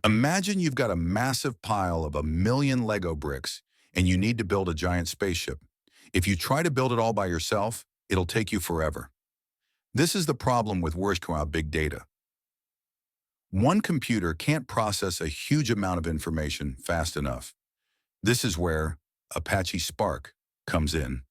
Imagine you've got a massive pile of 1 million Lego bricks and you need to build a giant spaceship. If you try to build it all by yourself, it'll take you forever. This is the problem with working out big data. One computer can't process a huge amount of information fast enough. This is where Apache Spark comes in.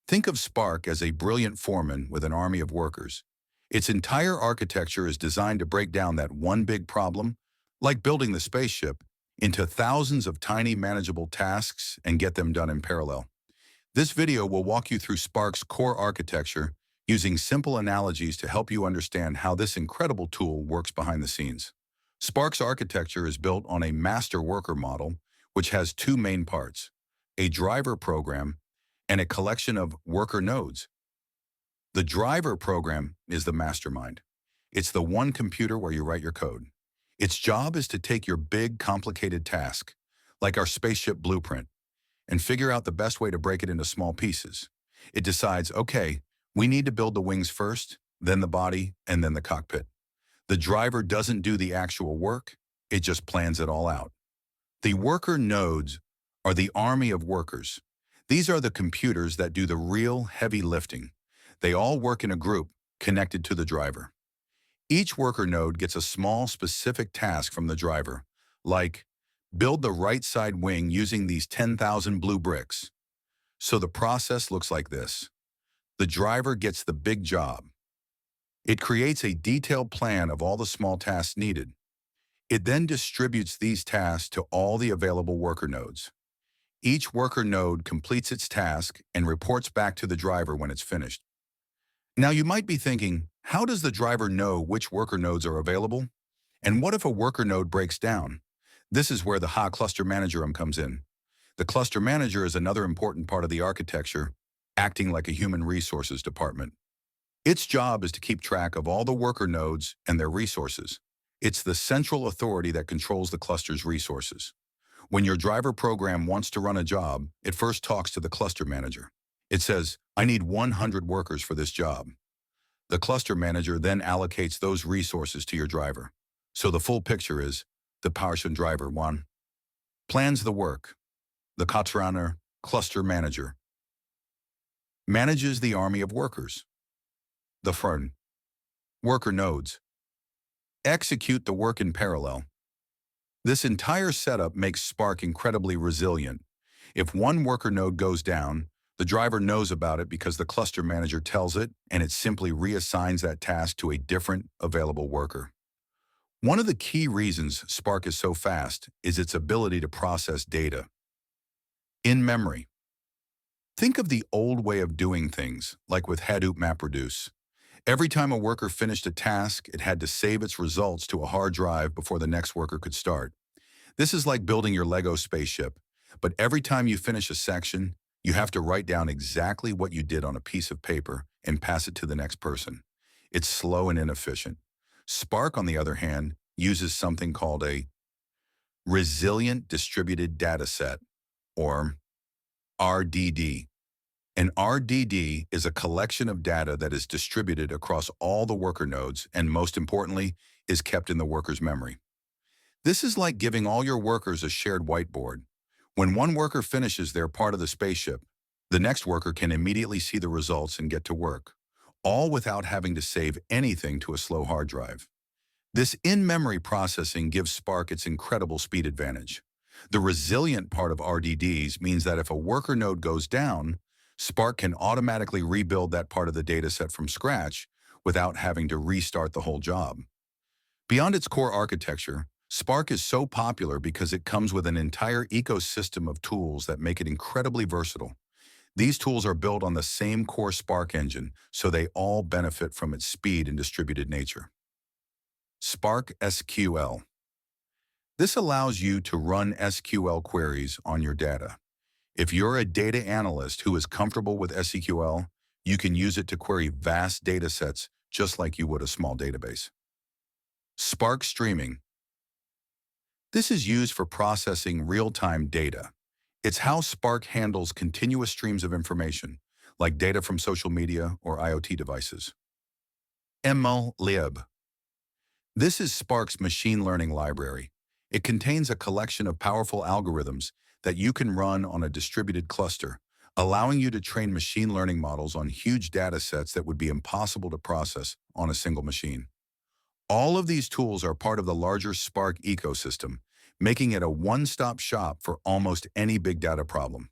Think of Spark as a brilliant foreman with an army of workers. Its entire architecture is designed to break down that one big problem, like building the spaceship, into thousands of tiny manageable tasks and get them done in parallel. This video will walk you through Spark's core architecture using simple analogies to help you understand how this incredible tool works behind the scenes. Spark's architecture is built on a master worker model, which has two main parts: a driver program and a collection of worker nodes. The driver program is the mastermind. It's the one computer where you write your code. Its job is to take your big, complicated task, like our spaceship blueprint, and figure out the best way to break it into small pieces. It decides, okay, we need to build the wings first, then the body, and then the cockpit. The driver doesn't do the actual work, it just plans it all out. The worker nodes are the army of workers. These are the computers that do the real heavy lifting. They all work in a group connected to the driver. Each worker node gets a small specific task from the driver, like build the right side wing using these 10,000 blue bricks. So the process looks like this. The driver gets the big job. It creates a detailed plan of all the small tasks needed. It then distributes these tasks to all the available worker nodes. Each worker node completes its task and reports back to the driver when it's finished. Now you might be thinking, how does the driver know which worker nodes are available? And what if a worker node breaks down? This is where the cluster manager comes in. The cluster manager is another important part of the architecture, acting like a human resources department. Its job is to keep track of all the worker nodes and their resources. It's the central authority that controls the cluster's resources. When your driver program wants to run a job, it first talks to the cluster manager. It says, I need 100 workers for this job. The cluster manager then allocates those resources to your driver. So the full picture is, the PowerShell driver 1 plans the work. The cluster manager manages the army of workers. The front worker nodes execute the work in parallel. This entire setup makes Spark incredibly resilient. If one worker node goes down, the driver knows about it because the cluster manager tells it, and it simply reassigns that task to a different available worker. One of the key reasons Spark is so fast is its ability to process data in memory. Think of the old way of doing things, like with Hadoop MapReduce. Every time a worker finished a task, it had to save its results to a hard drive before the next worker could start. This is like building your Lego spaceship, but every time you finish a section, you have to write down exactly what you did on a piece of paper and pass it to the next person. It's slow and inefficient. Spark, on the other hand, uses something called a resilient distributed data set, or RDD. An RDD is a collection of data that is distributed across all the worker nodes and, most importantly, is kept in the worker's memory. This is like giving all your workers a shared whiteboard. When one worker finishes their part of the spaceship, the next worker can immediately see the results and get to work, all without having to save anything to a slow hard drive. This in-memory processing gives Spark its incredible speed advantage. The resilient part of RDDs means that if a worker node goes down, Spark can automatically rebuild that part of the dataset from scratch without having to restart the whole job. Beyond its core architecture, Spark is so popular because it comes with an entire ecosystem of tools that make it incredibly versatile. These tools are built on the same core Spark engine, so they all benefit from its speed and distributed nature. Spark SQL. This allows you to run SQL queries on your data. If you're a data analyst who is comfortable with SQL, you can use it to query vast data sets just like you would a small database. Spark Streaming. This is used for processing real-time data. It's how Spark handles continuous streams of information, like data from social media or IoT devices. MLlib. This is Spark's machine learning library. It contains a collection of powerful algorithms that you can run on a distributed cluster, allowing you to train machine learning models on huge data sets that would be impossible to process on a single machine. All of these tools are part of the larger Spark ecosystem, making it a one-stop shop for almost any big data problem.